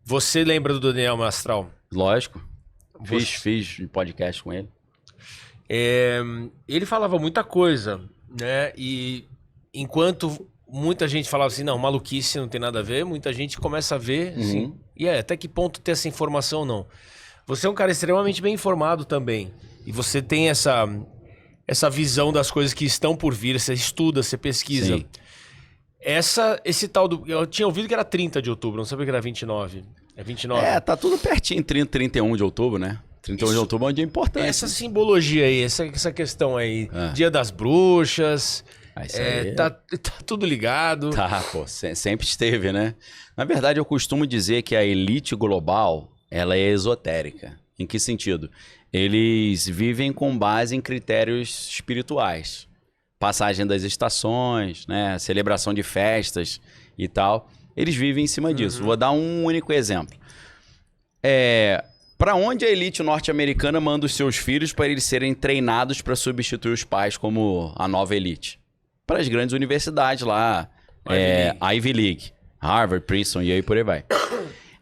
Você lembra do Daniel Mastral? Lógico. Fiz podcast com ele. Ele falava muita coisa, né? E enquanto muita gente falava assim, não, maluquice não tem nada a ver, muita gente começa a ver, assim, e até que ponto ter essa informação ou não. Você é um cara extremamente bem informado também. E você tem essa visão das coisas que estão por vir, você estuda, você pesquisa. Sim. Esse tal do... Eu tinha ouvido que era 30 de outubro, não sabia que era 29. É 29. Tá tudo pertinho, 30, 31 de outubro, né? 31 de outubro é um dia importante. Essa simbologia aí, essa questão aí, Dia das Bruxas... Tá tudo ligado. Tá, pô, sempre esteve, né? Na verdade, eu costumo dizer que a elite global, ela é esotérica. Em que sentido? Eles vivem com base em critérios espirituais. Passagem das estações, né? Celebração de festas e tal. Eles vivem em cima disso. Vou dar um único exemplo. Para onde a elite norte-americana manda os seus filhos para eles serem treinados para substituir os pais como a nova elite? Para as grandes universidades lá, Ivy League, Harvard, Princeton e aí por aí vai.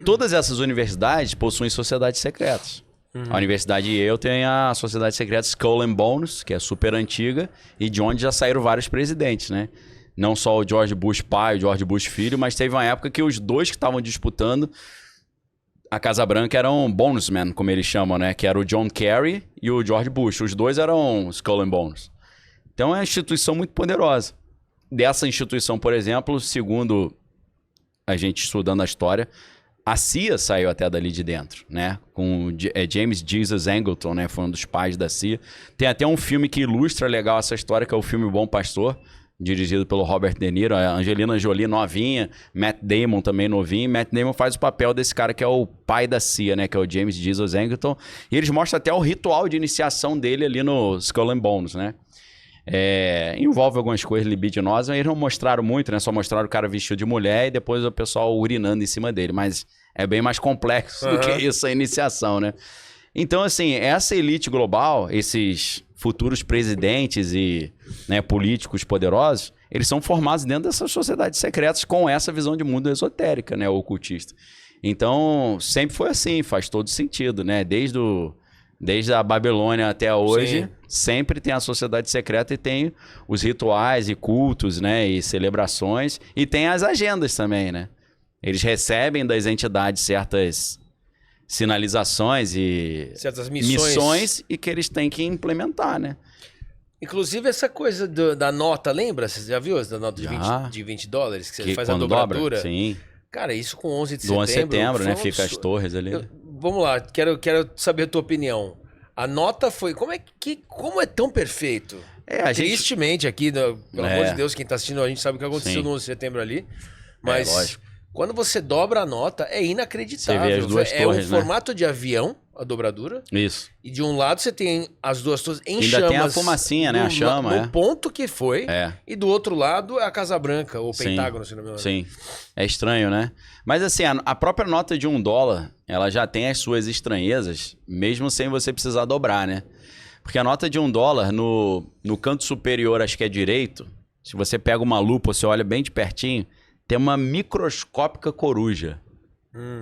Todas essas universidades possuem sociedades secretas. A Universidade Yale tem a sociedade secreta Skull and Bones, que é super antiga, e de onde já saíram vários presidentes, né? Não só o George Bush pai e o George Bush filho, mas teve uma época que os dois que estavam disputando a Casa Branca eram Bonesmen, como eles chamam, né? Que era o John Kerry e o George Bush. Os dois eram Skull and Bones. Então é uma instituição muito poderosa. Dessa instituição, por exemplo, segundo a gente estudando a história, a CIA saiu até dali de dentro, né? Com James Jesus Angleton, né? Foi um dos pais da CIA. Tem até um filme que ilustra legal essa história, que é o filme Bom Pastor, dirigido pelo Robert De Niro, a Angelina Jolie novinha, Matt Damon também novinho. Matt Damon faz o papel desse cara que é o pai da CIA, né? Que é o James Jesus Angleton. E eles mostram até o ritual de iniciação dele ali no Skull and Bones, né? Envolve algumas coisas libidinosas, mas eles não mostraram muito, né? Só mostraram o cara vestido de mulher e depois o pessoal urinando em cima dele. Mas é bem mais complexo do que isso, a iniciação, né? Então, assim, essa elite global, esses futuros presidentes e, né, políticos poderosos, eles são formados dentro dessas sociedades secretas com essa visão de mundo esotérica, né? Ocultista. Então, sempre foi assim, faz todo sentido, né? Desde a Babilônia até hoje, sim, sempre tem a sociedade secreta e tem os rituais e cultos, né? E celebrações. E tem as agendas também, né? Eles recebem das entidades certas sinalizações e certas missões e que eles têm que implementar, né? Inclusive essa coisa da nota, lembra? Você já viu essa nota de 20 dólares? Que você faz a dobradura? Dobra, sim. Cara, isso com 11 de Do setembro... 11 de setembro, né? Fica as torres ali. Vamos lá, quero saber a tua opinião. A nota foi... Como é tão perfeito? Tristemente aqui, pelo amor de Deus, quem tá assistindo, a gente sabe o que aconteceu no 11 de setembro ali. Mas lógico. Quando você dobra a nota, é inacreditável. Você vê as duas torres, um formato de avião, a dobradura. Isso. E de um lado você tem as duas torres em chamas. Ainda tem a fumacinha, né? A chama, no ponto que foi. E do outro lado é a Casa Branca, ou Pentágono, se não me engano. Sim. É estranho, né? Mas assim, a própria nota de $1, ela já tem as suas estranhezas, mesmo sem você precisar dobrar, né? Porque a nota de $1, no canto superior, acho que é direito, se você pega uma lupa, você olha bem de pertinho, tem uma microscópica coruja.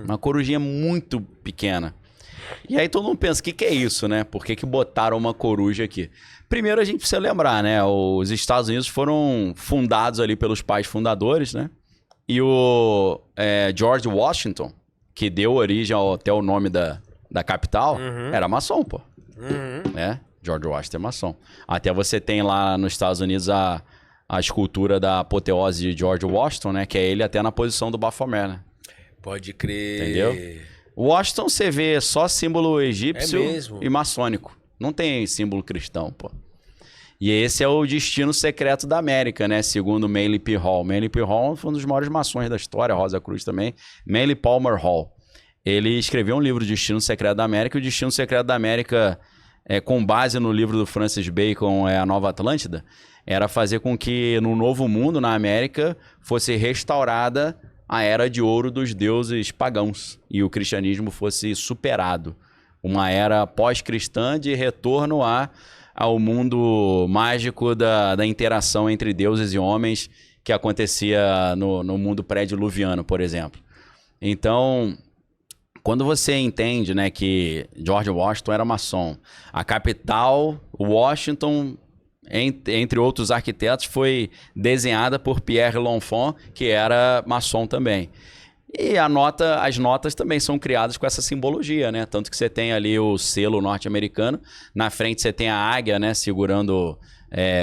Uma corujinha muito pequena. E aí todo mundo pensa, o que é isso, né? Por que botaram uma coruja aqui? Primeiro a gente precisa lembrar, né? Os Estados Unidos foram fundados ali pelos pais fundadores, né? E o George Washington, que deu origem até o nome da capital, era maçom, pô. Né? George Washington é maçom. Até você tem lá nos Estados Unidos a escultura da apoteose de George Washington, né? Que é ele até na posição do Baphomet, né? Pode crer. Entendeu? Washington você vê só símbolo egípcio e maçônico. Não tem símbolo cristão, pô. E esse é o destino secreto da América, né? Segundo Manly P. Hall. Manly P. Hall foi um dos maiores maçons da história, Rosa Cruz também. Manly Palmer Hall. Ele escreveu um livro, Destino Secreto da América. E o Destino Secreto da América, com base no livro do Francis Bacon, A Nova Atlântida, era fazer com que no Novo Mundo, na América, fosse restaurada a era de ouro dos deuses pagãos e o cristianismo fosse superado. Uma era pós-cristã de retorno ao mundo mágico da interação entre deuses e homens que acontecia no mundo pré-diluviano, por exemplo. Então, Quando você entende, né, que George Washington era maçom, a capital, Washington, entre outros arquitetos, foi desenhada por Pierre L'Enfant, que era maçom também. E as notas também são criadas com essa simbologia, né? Tanto que você tem ali o selo norte-americano, na frente você tem a águia, né, segurando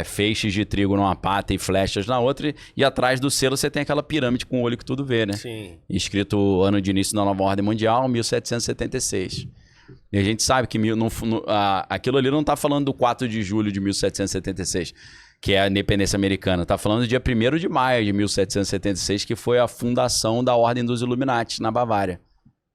feixes de trigo numa pata e flechas na outra, e atrás do selo você tem aquela pirâmide com o olho que tudo vê, né? Sim. Escrito ano de início da nova ordem mundial, 1776. E a gente sabe que aquilo ali não está falando do 4 de julho de 1776, que é a independência americana. Está falando do dia 1º de maio de 1776, que foi a fundação da Ordem dos Illuminati na Bavária,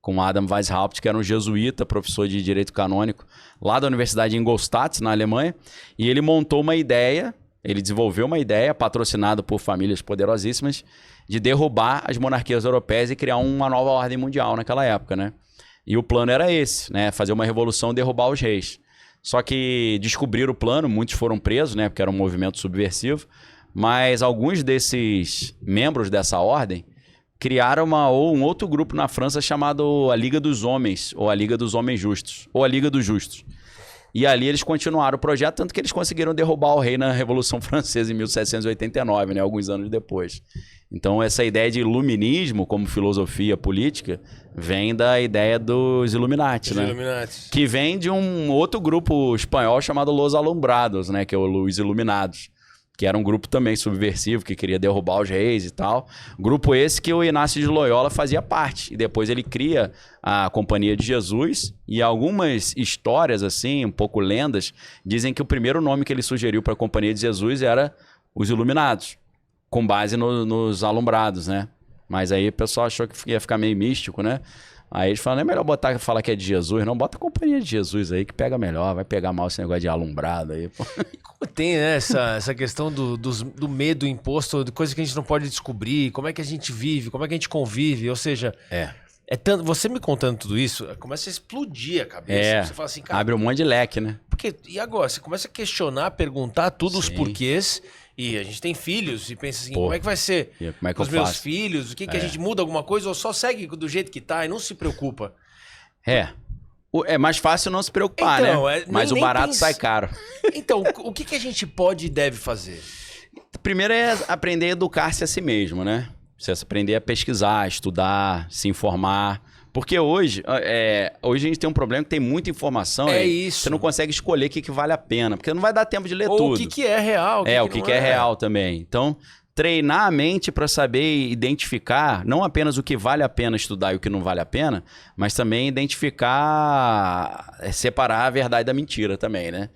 com Adam Weishaupt, que era um jesuíta, professor de direito canônico, lá da Universidade de Ingolstadt, na Alemanha, e ele montou uma ideia, ele desenvolveu uma ideia, patrocinada por famílias poderosíssimas, de derrubar as monarquias europeias e criar uma nova ordem mundial naquela época, né? E o plano era esse, né? Fazer uma revolução e derrubar os reis. Só que descobriram o plano, muitos foram presos, né? Porque era um movimento subversivo, mas alguns desses membros dessa ordem criaram um outro grupo na França chamado a Liga dos Homens, ou a Liga dos Homens Justos, ou a Liga dos Justos. E ali eles continuaram o projeto, tanto que eles conseguiram derrubar o rei na Revolução Francesa em 1789, né, alguns anos depois. Então essa ideia de iluminismo como filosofia política vem da ideia dos Illuminati, né? Illuminati. Que vem de um outro grupo espanhol chamado Los Alumbrados, né, que é os Iluminados, que era um grupo também subversivo, que queria derrubar os reis e tal. Grupo esse que o Inácio de Loyola fazia parte. E depois ele cria a Companhia de Jesus. E algumas histórias, assim, um pouco lendas, dizem que o primeiro nome que ele sugeriu para a Companhia de Jesus era os Iluminados, com base nos Alumbrados, né? Mas aí o pessoal achou que ia ficar meio místico, né? Aí eles falam, é melhor falar que é de Jesus, não, bota a Companhia de Jesus aí que pega melhor, vai pegar mal esse negócio de alumbrado aí. Pô. Como tem, né, essa questão do medo imposto, de coisa que a gente não pode descobrir, como é que a gente vive, como é que a gente convive, ou seja... tanto, você me contando tudo isso, começa a explodir a cabeça. Você fala assim, cara... Abre um monte de leque, né? Porque, e agora? Você começa a questionar, perguntar tudo os porquês... E a gente tem filhos e pensa assim, como é que vai ser com os meus filhos? O que a gente muda alguma coisa ou só segue do jeito que tá e não se preocupa? É mais fácil não se preocupar, então, né? Mas o barato sai caro. Então, o que a gente pode e deve fazer? Primeiro é aprender a educar-se a si mesmo, né? Você aprender a pesquisar, estudar, se informar. Porque hoje a gente tem um problema que tem muita informação. Isso. Você não consegue escolher o que vale a pena, porque não vai dar tempo de ler ou tudo. O que é real. O que é real também. Então, treinar a mente para saber identificar não apenas o que vale a pena estudar e o que não vale a pena, mas também identificar, separar a verdade da mentira também, né?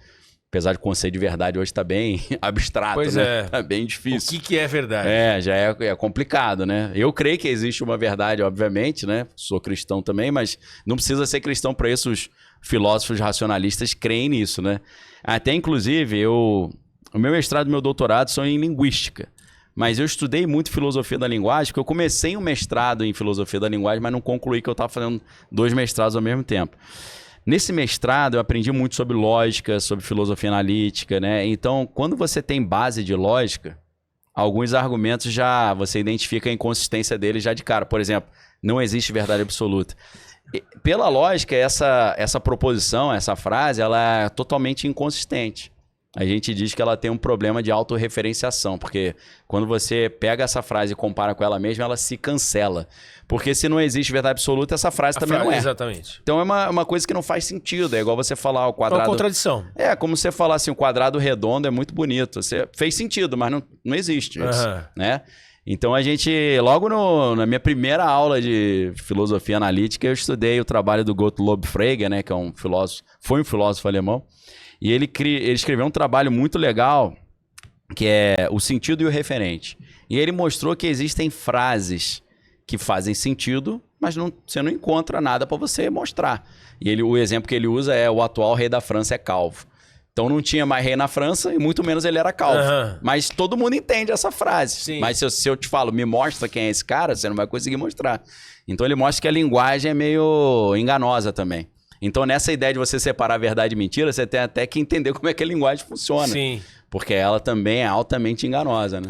Apesar de o conceito de verdade hoje está bem abstrato, pois né? Tá bem difícil. O que é verdade? Já é complicado, né? Eu creio que existe uma verdade, obviamente, né? Sou cristão também, mas não precisa ser cristão para isso. Os filósofos racionalistas creem nisso, né? Até, inclusive, o meu mestrado e meu doutorado são em linguística. Mas eu estudei muito filosofia da linguagem, porque eu comecei um mestrado em filosofia da linguagem, mas não concluí, que eu estava fazendo 2 mestrados ao mesmo tempo. Nesse mestrado, eu aprendi muito sobre lógica, sobre filosofia analítica, né? Então, quando você tem base de lógica, alguns argumentos já você identifica a inconsistência deles já de cara. Por exemplo, não existe verdade absoluta. E, pela lógica, essa proposição, essa frase, ela é totalmente inconsistente. A gente diz que ela tem um problema de autorreferenciação, porque quando você pega essa frase e compara com ela mesma, ela se cancela. Porque se não existe verdade absoluta, essa frase também não é. Exatamente. Então é uma coisa que não faz sentido. É igual você falar o quadrado... É uma contradição. Como você falar assim, o quadrado redondo é muito bonito. Você fez sentido, mas não existe isso, né? Então a gente, logo na minha primeira aula de filosofia analítica, eu estudei o trabalho do Gottlob Frege, né? Que é foi um filósofo alemão. E ele escreveu um trabalho muito legal, que é o sentido e o referente. E ele mostrou que existem frases que fazem sentido, mas você não encontra nada para você mostrar. E o exemplo que ele usa é: o atual rei da França é calvo. Então não tinha mais rei na França e muito menos ele era calvo. Mas todo mundo entende essa frase. Sim. Mas se eu te falo, me mostra quem é esse cara, você não vai conseguir mostrar. Então ele mostra que a linguagem é meio enganosa também. Então, nessa ideia de você separar verdade e mentira, você tem até que entender como é que a linguagem funciona. Sim. Porque ela também é altamente enganosa, né?